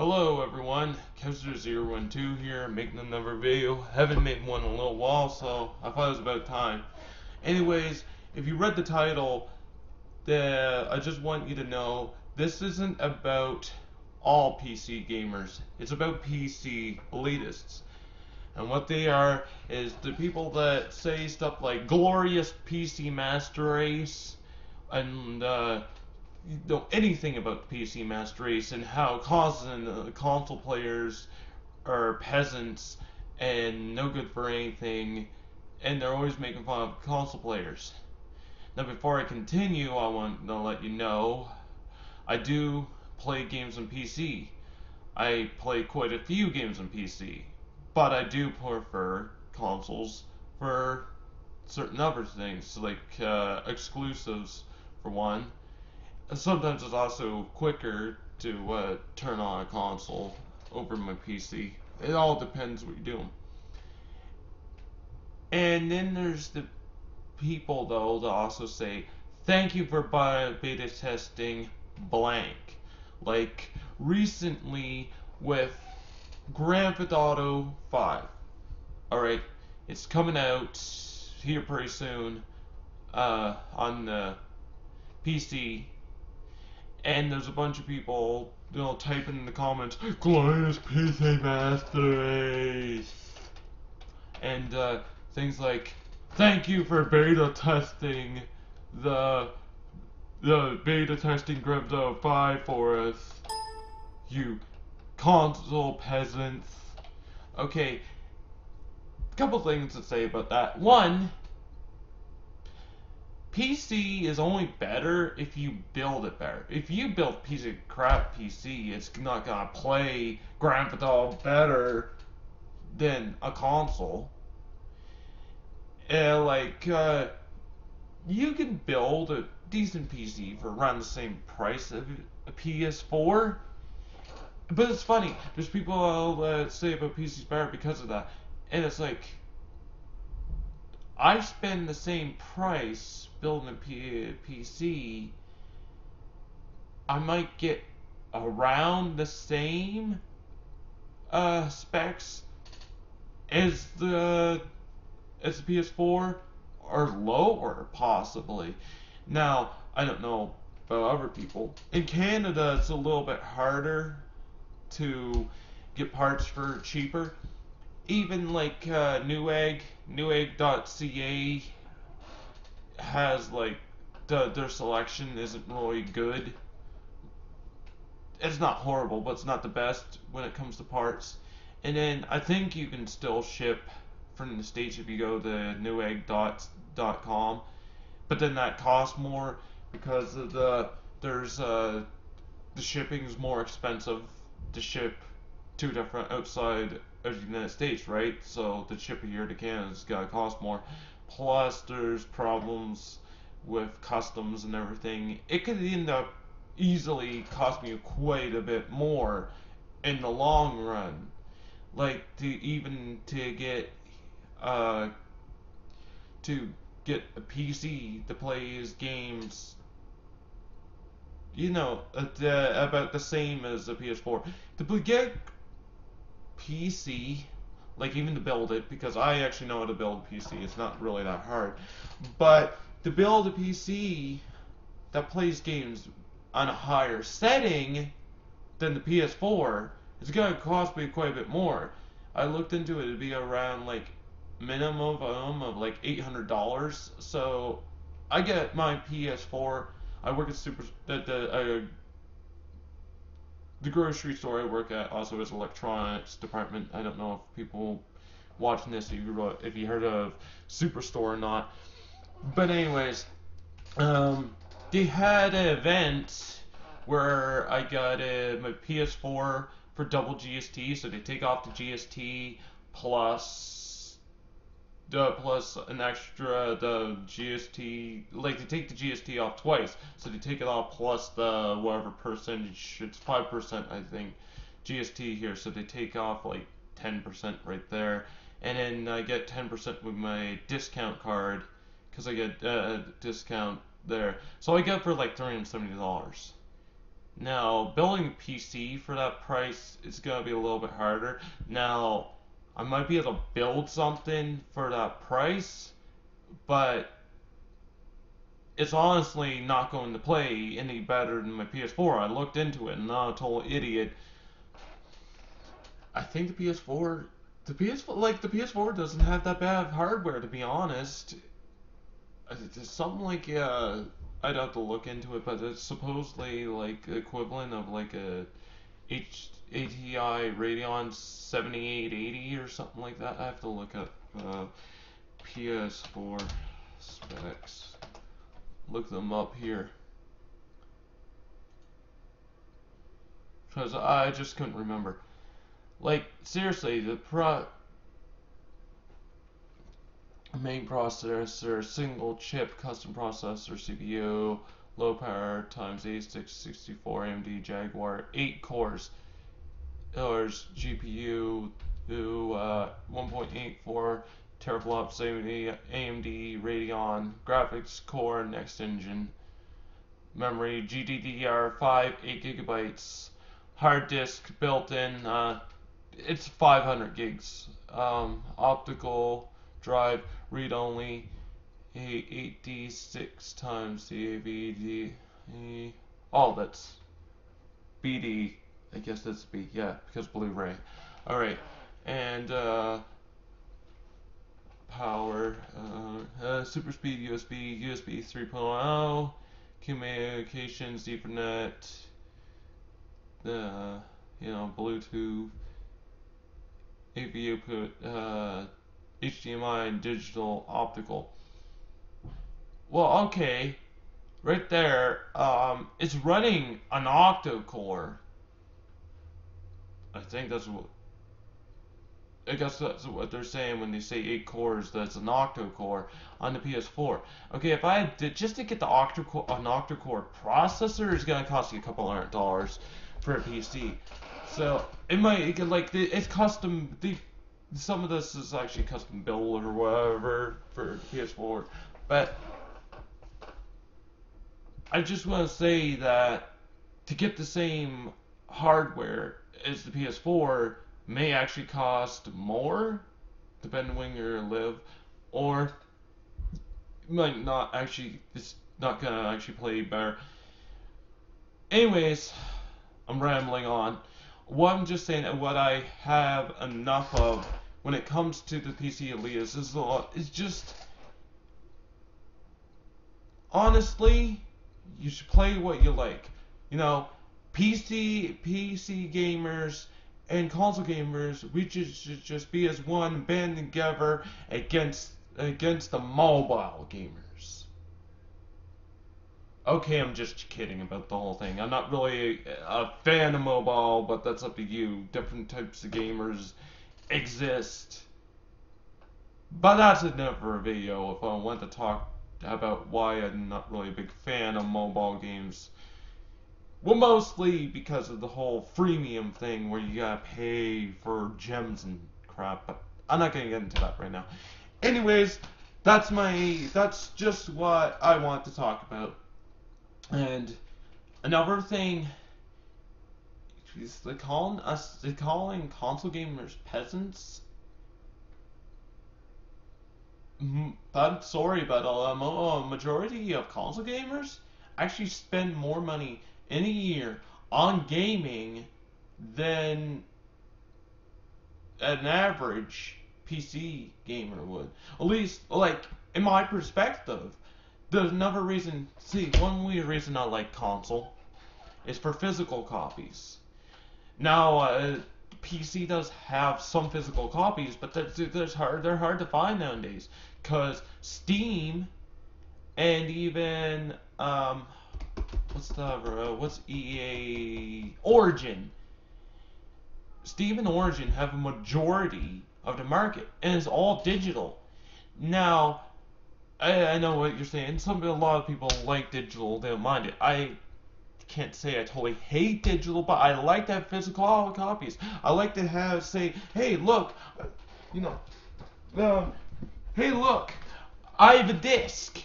Hello everyone, Kevster012 here, making another video. Haven't made one in a little while, so I thought it was about time. Anyways, if you read the title, I just want you to know this isn't about all PC gamers. It's about PC elitists. And what they are is the people that say stuff like glorious PC master race and you know anything about the PC Master Race and how console players are peasants and no good for anything, and they're always making fun of console players. Now, before I continue, I want to let you know I do play games on PC. I play quite a few games on PC, but I do prefer consoles for certain other things, like exclusives for one. Sometimes it's also quicker to turn on a console over my PC. It all depends what you're doing. And then there's the people, though, that also say, thank you for beta testing blank. Like recently with Grand Theft Auto 5. Alright, it's coming out here pretty soon on the PC. And there's a bunch of people, typing in the comments, glorious PC Master Race! And, things like, thank you for beta testing the beta testing Grand Theft Auto 5 for us, you console peasants. Okay, a couple things to say about that. One, PC is only better if you build it better. If you build a piece of crap PC, it's not gonna play Grand Theft Auto better than a console. You can build a decent PC for around the same price of a PS4. But it's funny, there's people that say about PC's better because of that. And it's like, I spend the same price building a PC. I might get around the same specs as the PS4, or lower possibly. Now, I don't know about other people. In Canada, it's a little bit harder to get parts for cheaper. Even like Newegg.ca has like their selection isn't really good. It's not horrible, but it's not the best when it comes to parts. And then I think you can still ship from the States if you go to newegg.com, but then that costs more because of the shipping is more expensive to ship to different outside of the United States, right? So the ship here to Canada's gotta cost more. Plus, there's problems with customs and everything. It could end up easily cost me quite a bit more in the long run. Like to get uh to get a PC to play his games, about the same as a PS4. To get PC, like even to build it, because I actually know how to build a PC, it's not really that hard. But to build a PC that plays games on a higher setting than the PS4, it's gonna cost me quite a bit more. I looked into it, it'd be around like minimum of like $800. So I get my PS4. I work at the grocery store I work at also is electronics department. I don't know if people watching this if you heard of Superstore or not. But anyways, they had an event where I got my PS4 for double GST. So they take off the GST plus an extra the GST, like they take the GST off twice, so they take it off plus the whatever percentage, it's 5% I think GST here, so they take off like 10% right there, and then I get 10% with my discount card because I get a discount there, so I get it for like $370. Now, building a PC for that price is going to be a little bit harder. Now, I might be able to build something for that price, but it's honestly not going to play any better than my PS4. I looked into it and I'm not a total idiot. I think the PS4 doesn't have that bad hardware, to be honest. It's something like, I'd have to look into it, but it's supposedly like equivalent of like a ATI Radeon 7880 or something like that. I have to look up PS4 specs. Look them up here. Because I just couldn't remember. Like, seriously, the main processor, single chip, custom processor, CPU, low power times A664 AMD Jaguar, 8 cores, GPU, 1.84 teraflops AMD Radeon, graphics core, next engine, memory GDDR5, 8 gigabytes, hard disk built in, it's 500 gigs, optical drive, read only, 8D6 times DAVD. Oh, that's BD. I guess that's B. Yeah, because Blu-ray. Alright, and power, super speed USB 3.0, communications, Ethernet, Bluetooth, AV output, HDMI, and digital optical. Well, okay, right there, it's running an octa-core. I guess that's what they're saying when they say 8 cores, that's an octa-core on the PS4. Okay, if I had just to get an octa-core processor is gonna cost you a couple $100 for a PC. So it's custom. Some of this is actually custom built or whatever for PS4, but I just want to say that to get the same hardware as the PS4 may actually cost more, depending on where you live, or might not actually. It's not gonna actually play better. Anyways, I'm rambling on. What I'm just saying, and what I have enough of when it comes to the PC elitists is just, honestly, you should play what you like. PC gamers and console gamers, we should just be as one, band together against the mobile gamers. Okay, I'm just kidding about the whole thing. I'm not really a fan of mobile, but that's up to you. Different types of gamers exist. But that's another video if I want to talk about why I'm not really a big fan of mobile games. Well, mostly because of the whole freemium thing where you gotta pay for gems and crap, but I'm not gonna get into that right now. Anyways, that's just what I want to talk about. And another thing is they're calling console gamers peasants. I'm sorry, but a majority of console gamers actually spend more money in a year on gaming than an average PC gamer would. At least, like, in my perspective. There's another reason. See, one weird reason I like console is for physical copies. Now, PC does have some physical copies, but they're hard to find nowadays. Cause Steam and even what's EA Origin. Steam and Origin have a majority of the market, and it's all digital. Now, I know what you're saying. A lot of people like digital. They don't mind it. I can't say I totally hate digital, but I like to have physical copies. I like to say, hey, look, hey, look, I have a disc.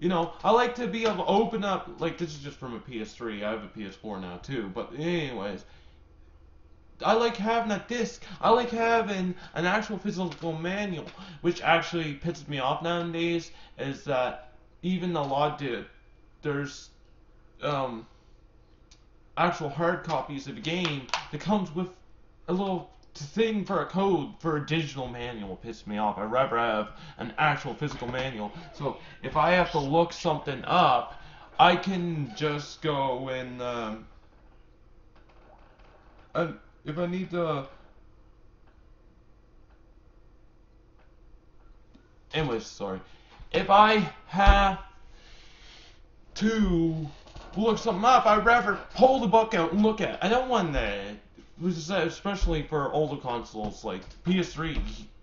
I like to be able to open up, like, this is just from a PS3, I have a PS4 now too, but anyways, I like having a disc, I like having an actual physical manual, which actually pisses me off nowadays, is that even a lot of, there's, actual hard copies of a game that comes with a little thing for a code for a digital manual. Pisses me off. I'd rather have an actual physical manual. So if I have to look something up, I can just go and if I need to. Anyways, sorry. If I have to look something up, I'd rather pull the book out and look at it. I don't want that, especially for older consoles like PS3,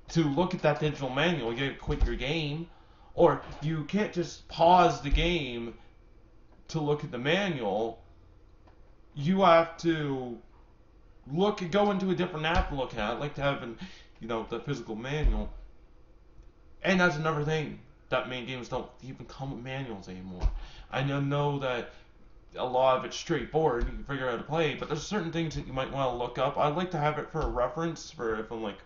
to look at that digital manual. You gotta quit your game, or you can't just pause the game to look at the manual. You have to go into a different app to look at. I like to have the physical manual. And that's another thing, that main games don't even come with manuals anymore. I know that a lot of it's straightforward, you can figure out how to play, but there's certain things that you might want to look up. I'd like to have it for a reference, for if I'm like,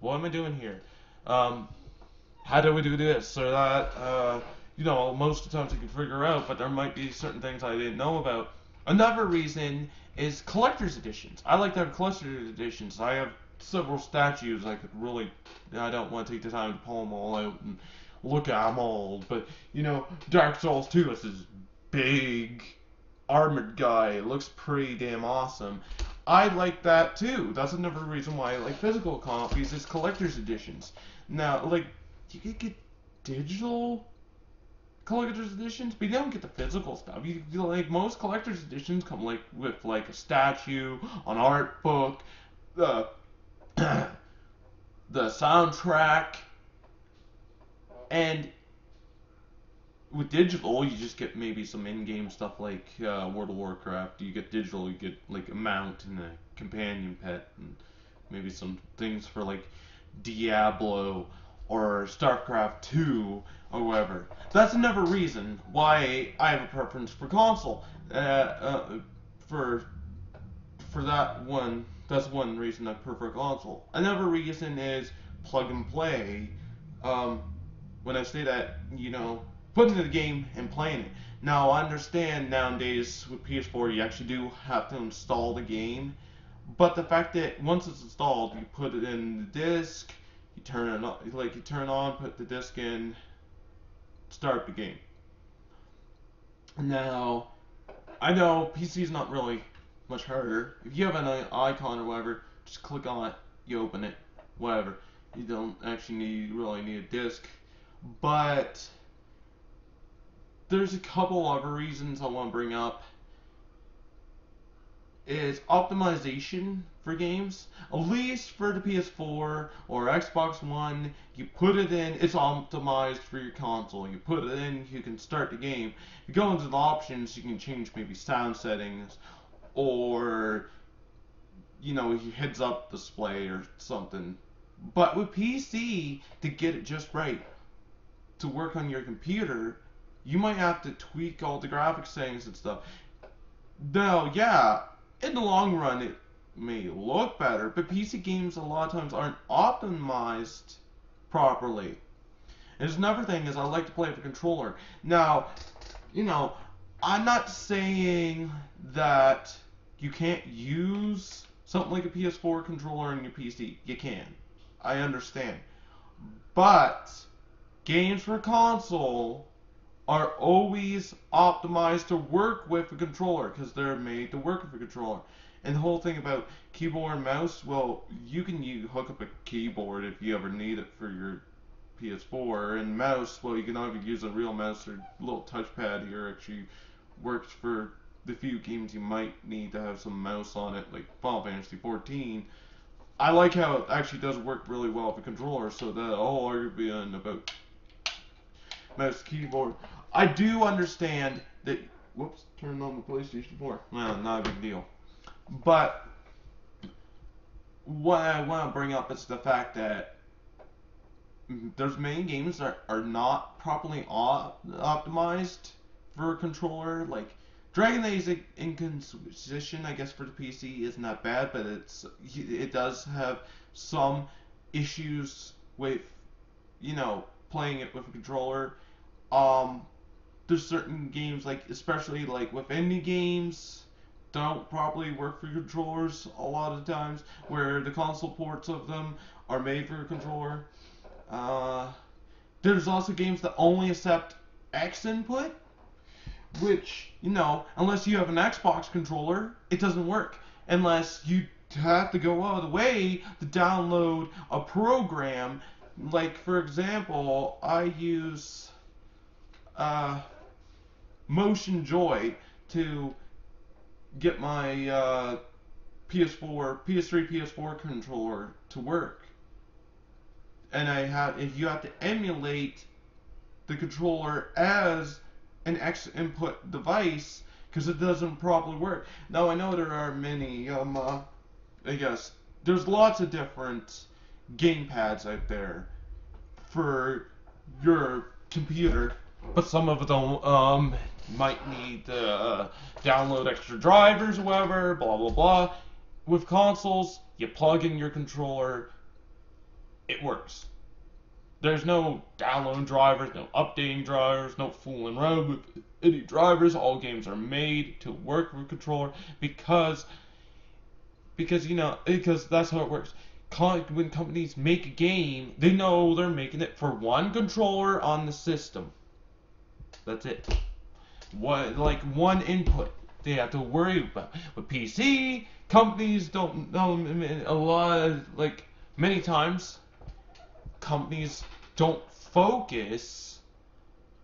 what am I doing here? How do we do this or that? Most of the times I can figure out, but there might be certain things I didn't know about. Another reason is collector's editions. I like to have collector's editions. I have several statues I don't want to take the time to pull them all out and look at them all, but, Dark Souls 2 is this big armored guy. It looks pretty damn awesome. I like that too. That's another reason why I like physical copies, is collector's editions. Now, like, you could get digital collector's editions, but you don't get the physical stuff. Like, most collector's editions come with like a statue, an art book, the the soundtrack, and with digital, you just get maybe some in-game stuff like World of Warcraft. You get digital, you get like a mount and a companion pet, and maybe some things for like Diablo or StarCraft 2 or whatever. That's another reason why I have a preference for console. For that one, that's one reason I prefer console. Another reason is plug and play. When I say that, putting the game and playing it. Now, I understand nowadays with PS4 you actually do have to install the game, but the fact that once it's installed, you put it in the disc, you turn it on, put the disc in, start the game. Now, I know PC is not really much harder. If you have an icon or whatever, just click on it, you open it, whatever. You don't actually really need a disc, but there's a couple other reasons I want to bring up. Is optimization for games. At least for the PS4 or Xbox One, you put it in, it's optimized for your console. You put it in, you can start the game. If you go into the options, you can change maybe sound settings, or your heads up display or something. But with PC, to get it just right, to work on your computer, you might have to tweak all the graphics settings and stuff. Now, yeah, in the long run, it may look better, but PC games a lot of times aren't optimized properly. And there's another thing is I like to play with a controller. Now, I'm not saying that you can't use something like a PS4 controller in your PC. You can. I understand. But games for console are always optimized to work with a controller because they're made to work with a controller. And the whole thing about keyboard and mouse, well, you can hook up a keyboard if you ever need it for your PS4, and mouse, well, you can either use a real mouse or a little touchpad here. Actually works for the few games you might need to have some mouse on it, like Final Fantasy 14. I like how it actually does work really well with a controller, so that all argument about mouse keyboard. I do understand that. Whoops, turned on the PlayStation 4. Well, not a big deal. But what I want to bring up is the fact that there's many games that are not properly optimized for a controller. Like Dragon Age Inquisition, I guess for the PC isn't that bad, but it does have some issues with playing it with a controller. Um, there's certain games like especially like with indie games don't properly work for controllers a lot of times, where the console ports of them are made for a controller. Uh, there's also games that only accept X input, which, unless you have an Xbox controller, it doesn't work. Unless you have to go out of the way to download a program. Like, for example, I use Motion Joy to get my PS3, PS4 controller to work. And if you have to emulate the controller as an X input device because it doesn't properly work. Now I know there are many, I guess there's lots of different game pads out there for your computer, but some of them might need to download extra drivers or whatever, blah blah blah. With consoles, you plug in your controller, it works. There's no download drivers, no updating drivers, no fooling around with any drivers. All games are made to work with a controller because that's how it works. When companies make a game, they know they're making it for one controller on the system. That's it. Like one input they have to worry about. With PC, companies don't know many times companies don't focus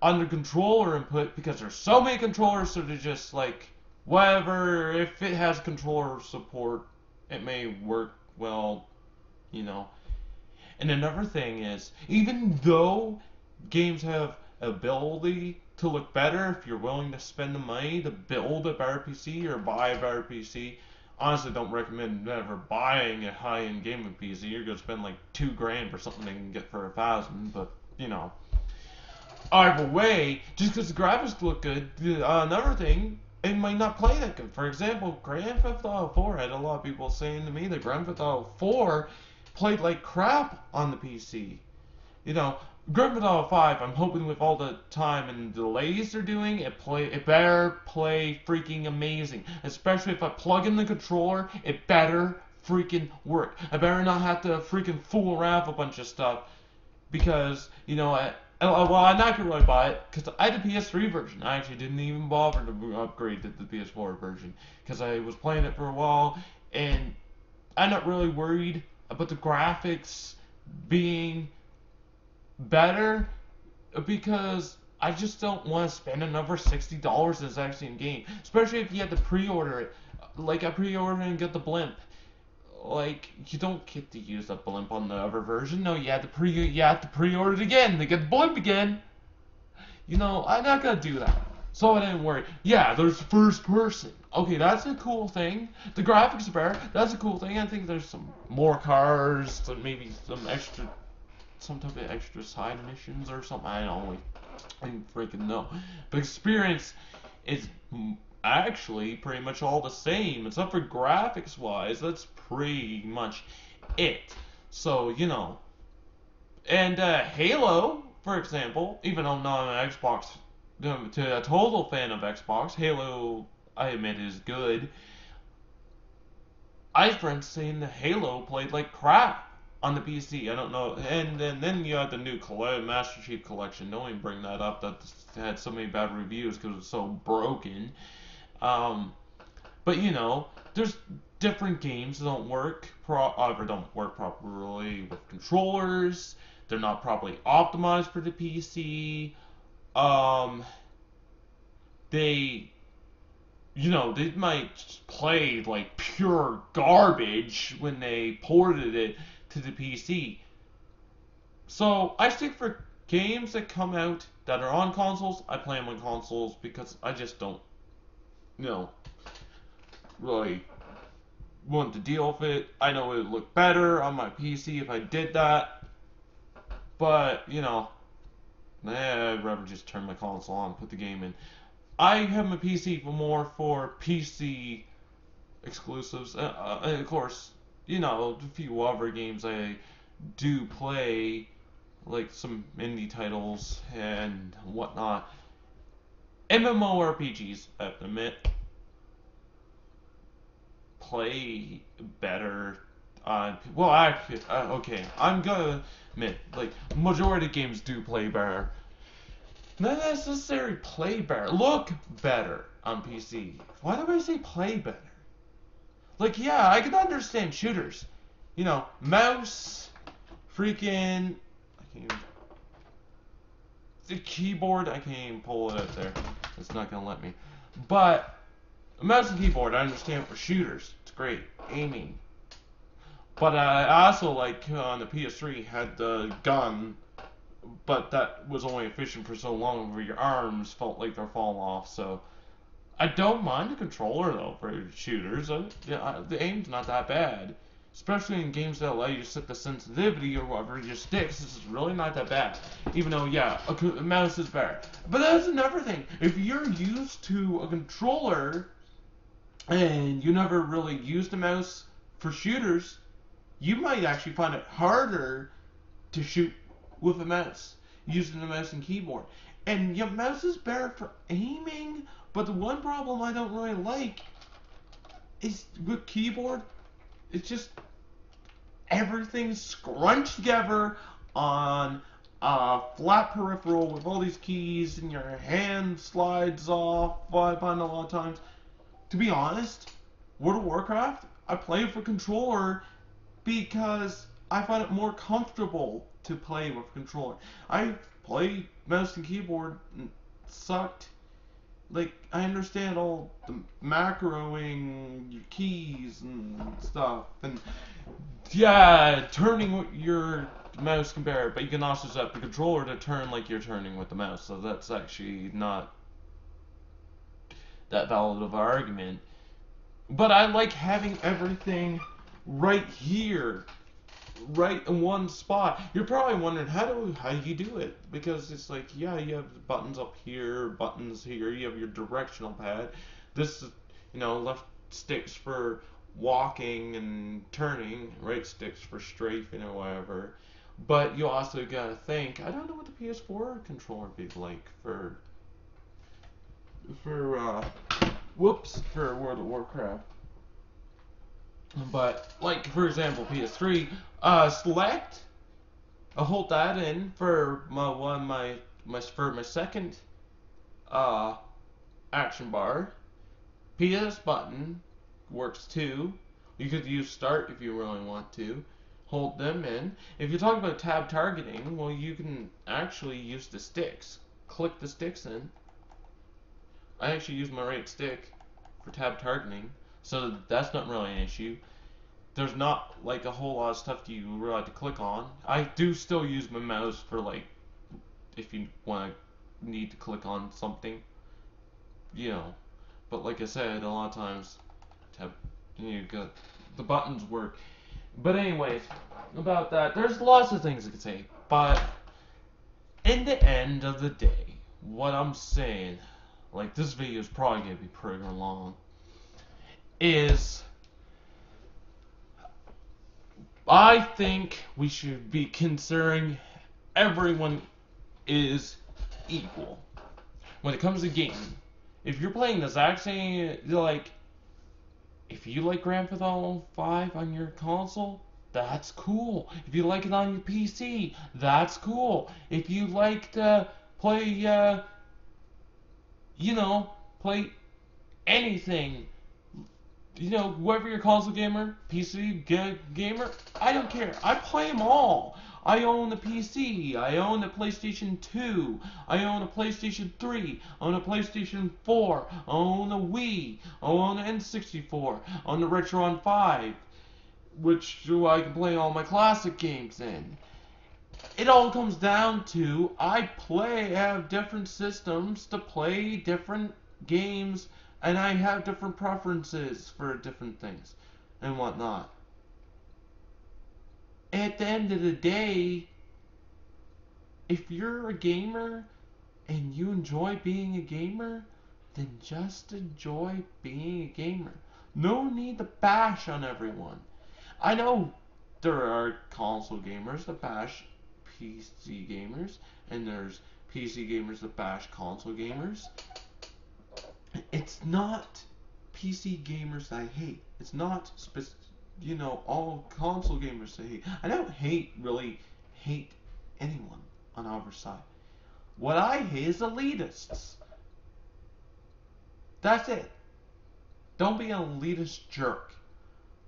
on the controller input because there's so many controllers, so they're just like, whatever, if it has controller support, it may work well, And another thing is, even though games have ability to look better, if you're willing to spend the money to build a better PC or buy a better PC, honestly don't recommend never buying a high-end gaming PC. You're gonna spend like $2,000 for something they can get for $1,000, but either way, just because the graphics look good, another thing, it might not play that good. For example, Grand Theft Auto 4, I had a lot of people saying to me that Grand Theft Auto 4 played like crap on the PC. Grand Theft Auto 5, I'm hoping with all the time and delays they're doing, it better play freaking amazing. Especially if I plug in the controller, it better freaking work. I better not have to freaking fool around with a bunch of stuff because, well, I'm not gonna really buy it because I had the PS3 version. I actually didn't even bother to upgrade to the PS4 version because I was playing it for a while, and I'm not really worried about the graphics being better because I just don't want to spend another $60 in this actual game, especially if you have to pre-order it. Like I pre-ordered and get the blimp. Like you don't get to use the blimp on the other version. No, you have to pre-order it again to get the blimp again. I'm not gonna do that. So I didn't worry. Yeah, there's first person. Okay, that's a cool thing. The graphics are better. That's a cool thing. I think there's some more cars, maybe some type of extra side missions or something. I don't freaking know. But experience is actually pretty much all the same, except for graphics wise. That's pretty much it. So and Halo, for example, even though I'm not an Xbox, to a total fan of Xbox, Halo, I admit, is good. I have friends saying that Halo played like crap on the PC. I don't know. And then you had the new Master Chief Collection. Don't even bring that up. That had so many bad reviews because it was so broken. But there's different games that don't work properly with controllers. They're not properly optimized for the PC. They might play like pure garbage when they ported it to the PC. So I stick for games that come out that are on consoles. I play them on consoles because I just don't, really want to deal with it. I know it would look better on my PC if I did that. But, you know, I'd rather just turn my console on and put the game in. I have my PC more for PC exclusives. And of course, you know, a few other games I do play, like some indie titles and whatnot. MMORPGs, I have to admit, play better. Well, actually, okay, I'm gonna admit, like, majority of games do play better. Not necessarily play better, look better on PC. Why do I say play better? Like, yeah, I can understand shooters. You know, mouse, freaking, I can't even, the keyboard, I can't even pull it out there. It's not gonna let me. But, mouse and keyboard, I understand for shooters. It's great. Aiming. But I also, like, on the PS3, had the gun, but that was only efficient for so long where your arms felt like they're falling off, so I don't mind the controller, though, for shooters. Yeah, the aim's not that bad. Especially in games that allow you to set the sensitivity or whatever your sticks, this is really not that bad. Even though, yeah, a mouse is better. But that's another thing. If you're used to a controller and you never really used a mouse for shooters, you might actually find it harder to shoot with a mouse, using the mouse and keyboard. And your mouse is better for aiming, but the one problem I don't really like is with keyboard, it's just everything's scrunched together on a flat peripheral with all these keys, and your hand slides off. I find a lot of times. To be honest, World of Warcraft, I play for controller because I find it more comfortable to play with controller. I play mouse and keyboard and it sucked. Like, I understand all the macroing, your keys and stuff, and yeah, turning your mouse can bear it, but you can also set the controller to turn like you're turning with the mouse, so that's actually not that valid of an argument. But I like having everything right here, right in one spot. You're probably wondering how do you do it, because it's like, yeah, you have buttons up here, buttons here, you have your directional pad. This is, you know, left sticks for walking and turning, right sticks for strafing or whatever. But you also gotta think, I don't know what the PS4 controller would be like for World of Warcraft. But, like, for example, PS3, select, I'll hold that in for my second, action bar. PS button works too. You could use start if you really want to. Hold them in. If you're talking about tab targeting, well, you can actually use the sticks. Click the sticks in. I actually use my right stick for tab targeting, so that's not really an issue. There's not like a whole lot of stuff you really have to click on. I do still use my mouse for, like, if you need to click on something, you know. But like I said, a lot of times the buttons work. But anyways, about that, there's lots of things I could say. But in the end of the day, what I'm saying, like, this video is probably gonna be pretty long, is I think we should be considering everyone is equal when it comes to gaming. If you're playing the exact same, like, if you like Grand Theft Auto 5 on your console, that's cool. If you like it on your PC, that's cool. If you like to play, play anything, whoever your console gamer, PC gamer, I don't care. I play them all. I own the PC, I own the PlayStation 2, I own a PlayStation 3, I own a PlayStation 4, I own a Wii, I own an N64, I own the Retron 5, which I can play all my classic games in. It all comes down to, I have different systems to play different games, and I have different preferences for different things and whatnot. At the end of the day, if you're a gamer and you enjoy being a gamer, then just enjoy being a gamer. No need to bash on everyone. I know there are console gamers that bash PC gamers, and there's PC gamers that bash console gamers. It's not PC gamers that I hate. It's not all console gamers that I hate. I don't really hate anyone on our side. What I hate is elitists. That's it. Don't be an elitist jerk.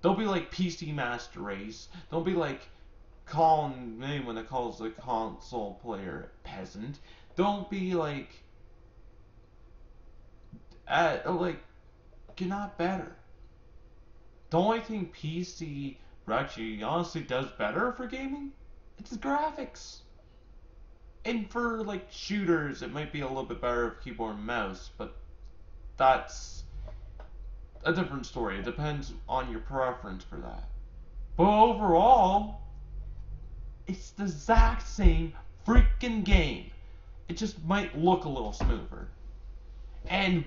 Don't be like PC Master Race. Don't be like calling anyone that calls the console player a peasant. Don't be like you're not better. The only thing PC actually honestly does better for gaming, it's the graphics. And for like shooters, it might be a little bit better with keyboard and mouse, but that's a different story. It depends on your preference for that. But overall, it's the exact same freaking game. It just might look a little smoother. And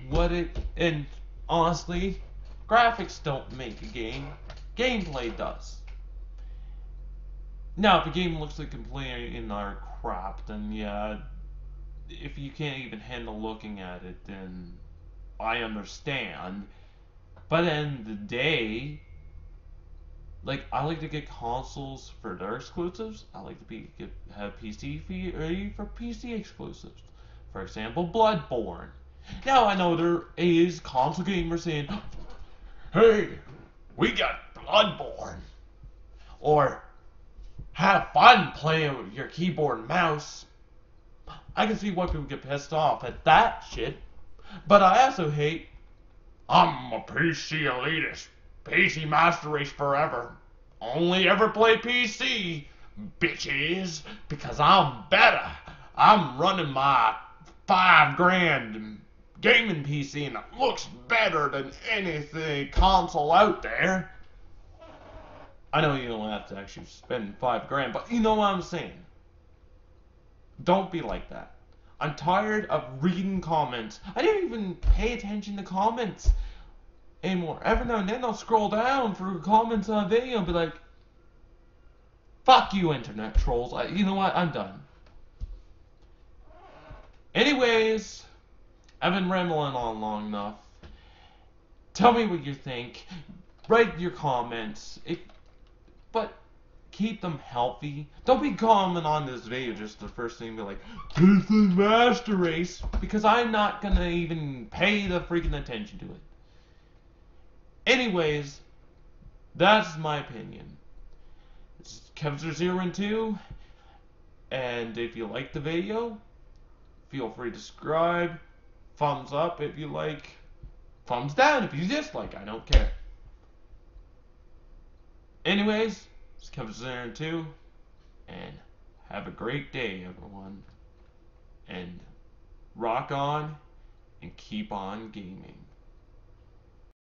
honestly, graphics don't make a game. Gameplay does. Now, if a game looks like complete and utter crap, then yeah, if you can't even handle looking at it, then I understand. But at the end of the day, like, I like to get consoles for their exclusives. I like to have PC ready for PC exclusives. For example, Bloodborne. Now I know there is console gamers saying, "Hey, we got Bloodborne," or "Have fun playing with your keyboard and mouse." I can see why people get pissed off at that shit, but I also hate, "I'm a PC elitist. PC Master Race forever. Only ever play PC, bitches, because I'm better. I'm running my $5,000 gaming PC and it looks better than anything console out there." I know you don't have to actually spend $5,000, but you know what I'm saying. Don't be like that. I'm tired of reading comments. I don't even pay attention to comments anymore. Every now and then I'll scroll down through comments on a video and be like, "Fuck you, internet trolls." You know what? I'm done. Anyways, I've been rambling on long enough. Tell me what you think. Write your comments. But keep them healthy. Don't be commenting on this video just the first thing, be like, "This is Master Race," because I'm not gonna even pay the freaking attention to it. Anyways, that's my opinion. It's Kevzer012, and if you like the video, feel free to subscribe. Thumbs up if you like. Thumbs down if you dislike. I don't care. Anyways, it's Kevzer012, and have a great day, everyone. And rock on and keep on gaming.